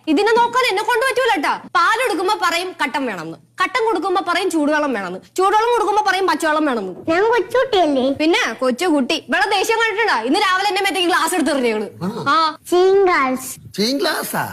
ഇതിനെ നോക്കാൻ എന്നെ കൊണ്ട് പറ്റൂലട്ടാ. പാൽ എടുക്കുമ്പോ പറയും കട്ടൻ വേണമെന്ന്, കട്ടൻ കൊടുക്കുമ്പോ പറയും ചൂടുവെള്ളം വേണമെന്ന്, ചൂടുവെള്ളം കൊടുക്കുമ്പോ പറയും പച്ചവെള്ളം വേണമെന്ന്. ഞാൻ കൊച്ചുകുട്ടിയല്ലേ? പിന്നെ കൊച്ചുകുട്ടി. ഇവിടെ ദേഷ്യം കണ്ടിട്ടുണ്ടാ? ഇന്ന് രാവിലെ എന്നെ മറ്റേ ഗ്ലാസ് എടുത്തെറിഞ്ഞേള്. ആ ചീങ്കാൽസ്. ചീങ്ക്ലാസാ